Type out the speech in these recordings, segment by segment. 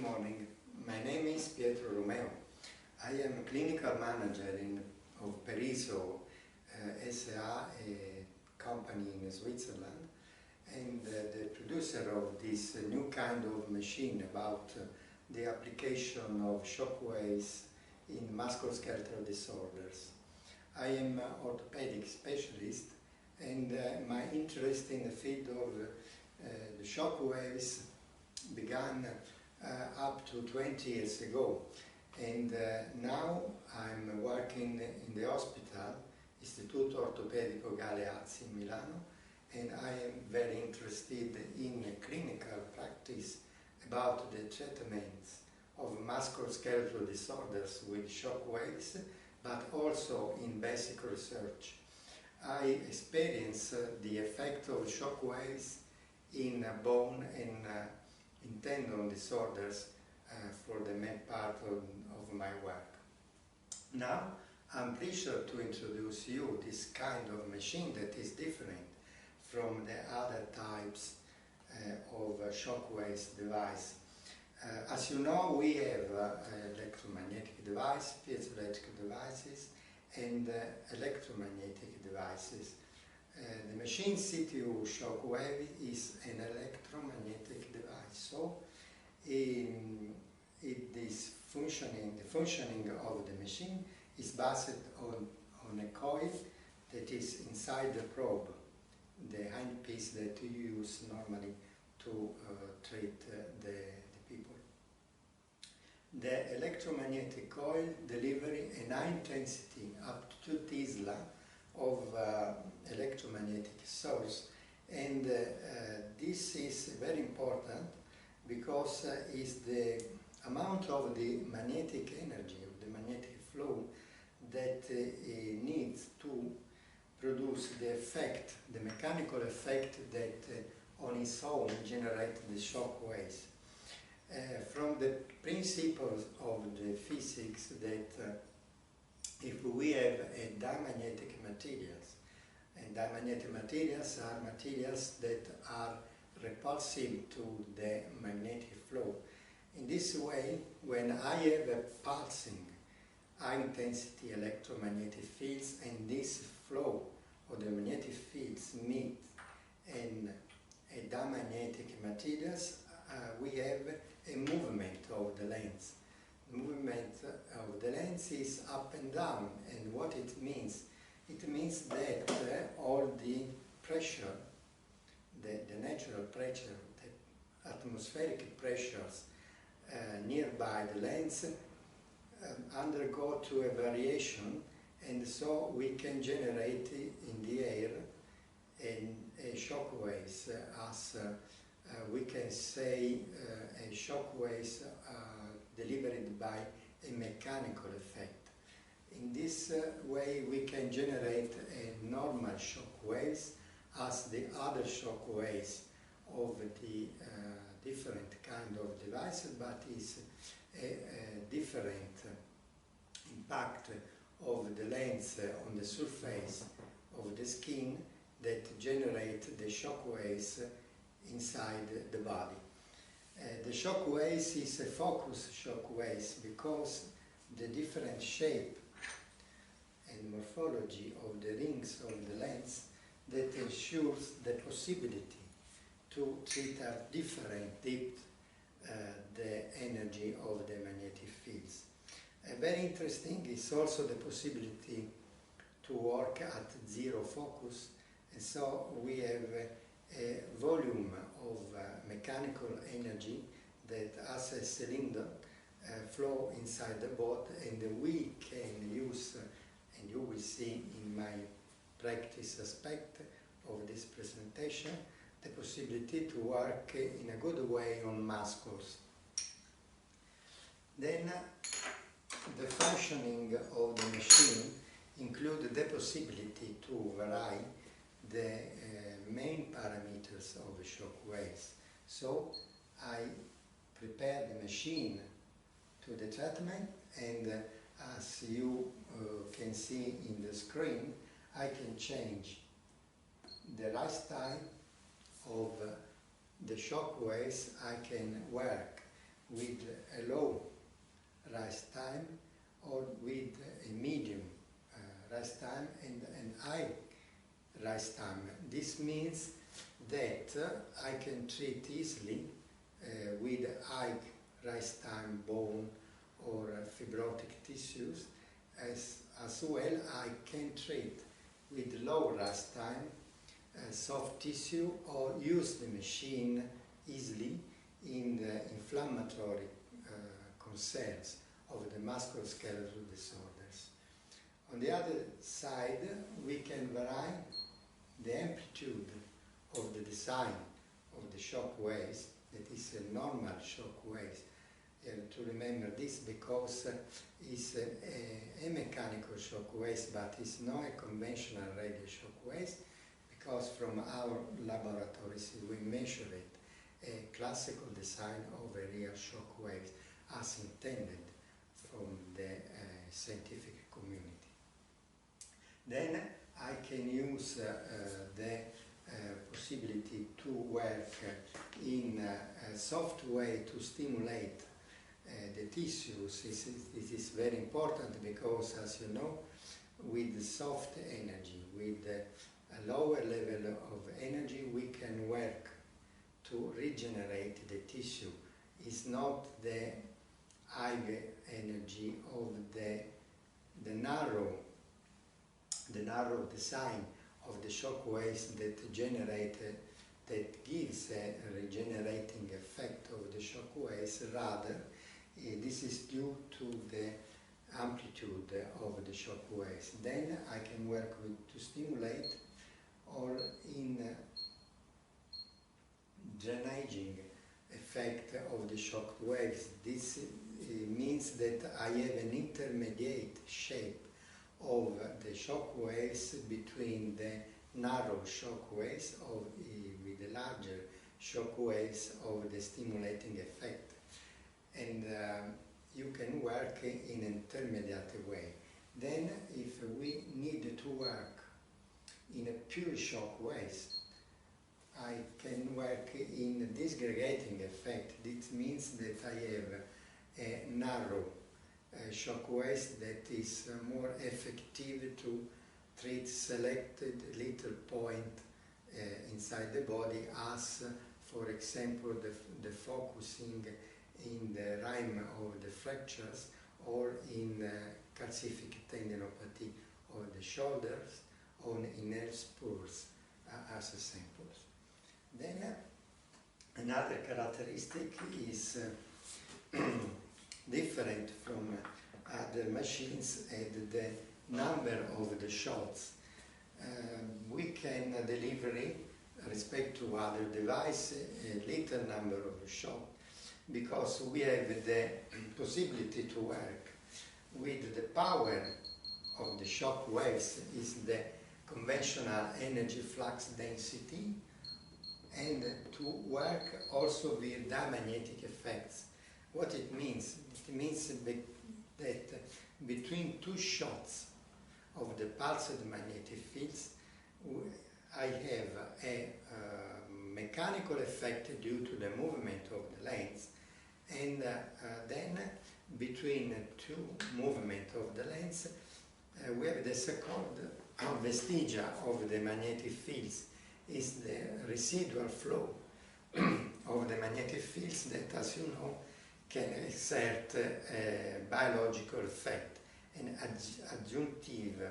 morning. My name is Pietro Romeo. I am a clinical manager of Periso SA, a company in Switzerland, and the producer of this new kind of machine about the application of shock waves in musculoskeletal disorders. I am an orthopedic specialist, and my interest in the field of the shock waves began up to 20 years ago, and now I'm working in the hospital, Istituto Ortopedico Galeazzi in Milano, and I am very interested in clinical practice about the treatments of musculoskeletal disorders with shock waves, but also in basic research. I experience the effect of shock waves in bone and in tendon disorders for the main part of my work. Now I'm pleased to introduce you this kind of machine that is different from the other types of shock waves device. As you know, we have electromagnetic devices, piezoelectric devices, and electromagnetic devices. The machine CTU shock wave is an electromagnetic device, so the functioning of the machine is based on a coil that is inside the probe, the handpiece that you use normally to treat the people. The electromagnetic coil delivers a high intensity up to 2 Tesla of electromagnetic source, and this is very important because it's the amount of the magnetic energy, of the magnetic flow that needs to produce the effect, the mechanical effect that on its own generates the shock waves. From the principles of the physics that if we have a diamagnetic materials, and diamagnetic materials are materials that are repulsive to the magnetic flow. In this way, when I have a pulsing high intensity electromagnetic fields and this flow of the magnetic fields meet in a diamagnetic materials, we have a movement of the lens. The movement of the lens is up and down, and what it means that all the pressure, the natural pressure, the atmospheric pressures nearby the lens undergo to a variation, and so we can generate in the air a shock waves, as we can say a shock waves delivered by a mechanical effect. In this way we can generate a normal shock waves as the other shock waves of the different kind of devices, but is a different impact of the lens on the surface of the skin that generate the shock waves inside the body. The shock waves is a focus shock waves because the different shape and morphology of the rings of the lens that ensures the possibility to treat at different depth the energy of the magnetic fields. Very interesting is also the possibility to work at zero focus, and so we have a volume of mechanical energy that as a cylinder flow inside the bot, and we can use, and you will see in my practice aspect of this presentation, the possibility to work in a good way on muscles. Then the functioning of the machine includes the possibility to vary the main parameters of the shock waves. So I prepare the machine to the treatment, and as you can see in the screen, I can change the lifestyle of the shock waves. I can work with a low rise time or with a medium rise time and high rise time. This means that I can treat easily with high rise time bone or fibrotic tissues, as well I can treat with low rise time soft tissue or use the machine easily in the inflammatory concerns of the musculoskeletal disorders. On the other side, we can vary the amplitude of the design of the shock waves, that is a normal shock waves. You have to remember this because it's a mechanical shock waves, but it's not a conventional radio shock waves, because from our laboratories we measure it, a classical design of a real shock waves as intended from the scientific community. Then I can use the possibility to work in a soft way to stimulate the tissues. This is very important because, as you know, with soft energy, with a lower level of energy, we can work to regenerate the tissue. It's not the high energy of the narrow design of the shock waves that gives a regenerating effect of the shock waves. Rather, this is due to the amplitude of the shock waves. Then I can work to stimulate or in drainaging effect of the shock waves. This means that I have an intermediate shape of the shock waves between the narrow shock waves with the larger shock waves of the stimulating effect. And you can work in an intermediate way. Then if we need to work in a pure shock waves, I can work in a disgregating effect. This means that I have a narrow shock waves that is more effective to treat selected little point inside the body, as for example the focusing in the rime of the fractures or in calcific tendinopathy of the shoulders or in nerve spurs as examples. Then another characteristic is different from other machines and the number of the shots. We can deliver, respect to other devices, a little number of shots, because we have the possibility to work with the power of the shock waves is the conventional energy flux density, and to work also with diamagnetic effects. What it means? It means that between two shots of the pulsed magnetic fields, I have a mechanical effect due to the movement of the lens, and then between two movement of the lens, we have the second vestigia of the magnetic fields, is the residual flow of the magnetic fields that, as you know, can exert a biological effect, an adjunctive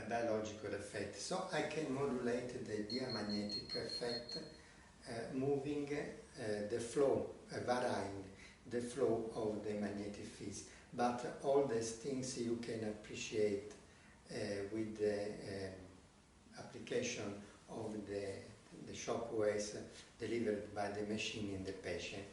biological effect. So I can modulate the diamagnetic effect, moving the flow, varying the flow of the magnetic fields. But all these things you can appreciate with the application of the shock waves delivered by the machine in the patient.